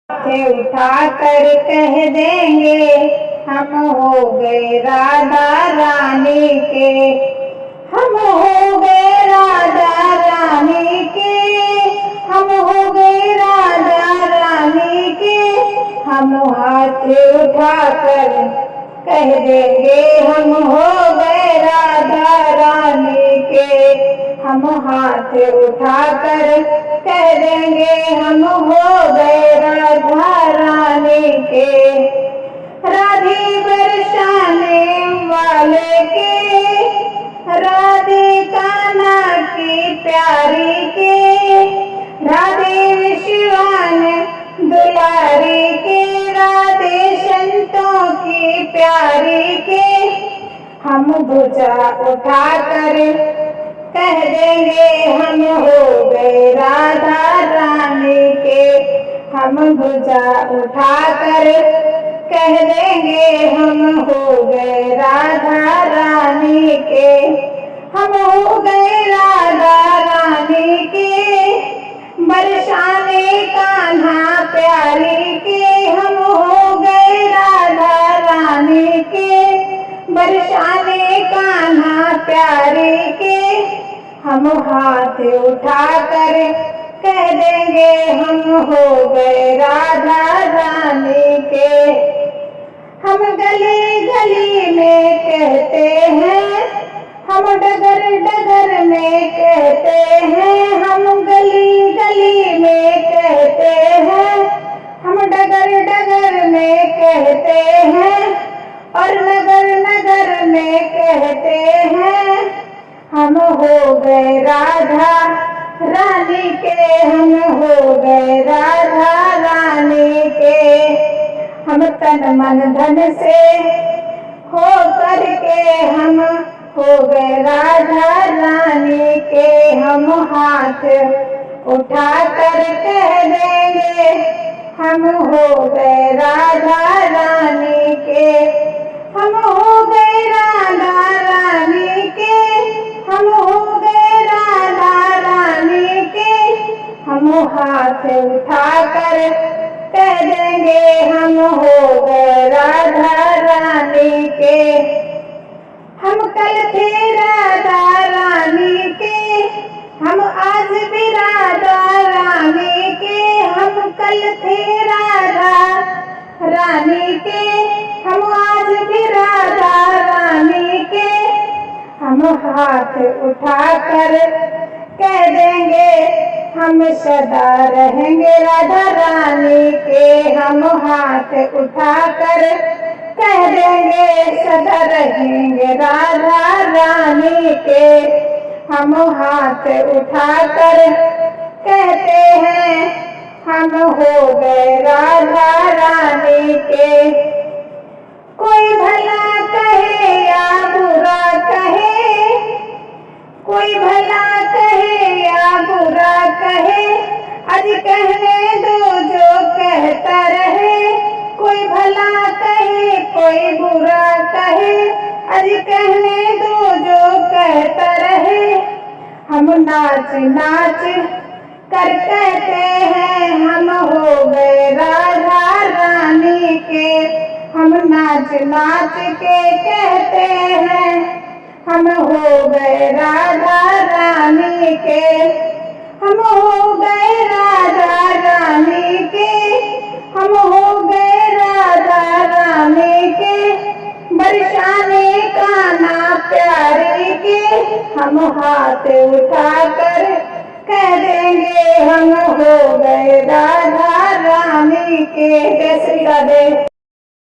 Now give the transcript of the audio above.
हाथ उठा कर कह देंगे हम हो गए राधा रानी के। हम हो गए राधा रानी के। हम हो गए राधा रानी के। हम हाथ उठा कर कह देंगे हम हो गए राधा रानी के। हम हाथ उठा कर कह देंगे हम हो गए राधा रानी के। राधी बरसाने वाले के, राधे कान्हा की प्यारी के, राधे विश्वान दुलारी के, राधे संतों की प्यारी के। हम भुजा उठा कर कह देंगे हम हो गए राधा रानी के। हम भुजा उठा कर कह देंगे हम हो गए राधा रानी के। हम हो गए राधा रानी के, बरसाने कान्हा प्यारी के। हम हो गए राधा रानी के, बरसाने कान्हा प्यारी के। हम हाथ उठा कर कह देंगे हम हो गए राधा रानी के। हम गली गली में कहते हैं, हम डगर डगर में कहते हैं। हम गली गली में कहते हैं, हम डगर डगर में कहते हैं, और नगर नगर में कहते हैं। हम हो गए राधा रानी के। हम हो गए राधा रानी के। हम तन मन धन से हो करके हम हो गए राधा रानी के। हम हाथ उठा कर कह देंगे हम हो गए राधा रानी के। हम हो गए राधा रानी के। हम हो गए राधा रानी के। हम हाथ उठा कर कह देंगे हम हो गए राधा रानी के। हम कल थे राधा रानी के, हम आज भी राधा रानी के। हम कल थे राधा रानी के, हम आज भी राधा रानी के। हम हाथ उठा कर कह देंगे हम सदा रहेंगे राधा रानी के। हम हाथ उठा कर कह देंगे सदा रहेंगे राधा रानी के। हम हाथ उठा कर कहते हैं हम हो गए राधा रानी के। कोई भला कहे या बुरा कहे, कोई भला कहे या बुरा कहे, आज कहने दो जो कहता रहे। कोई भला कहे कोई बुरा कहे, आज कहने दो जो कहता रहे। हम नाच नाच कर कहते हैं हम हो गए राधा रानी के। हम नाच नाच के कहते हैं हम हो गए राधा रानी के। हम हो गए राधा रानी के। हम हो गए राधा रानी के, बरसाने कान्हा प्यारी के। हम हाथ उठा कर कह देंगे हम हो गए राधा रानी के। जय श्री राधे।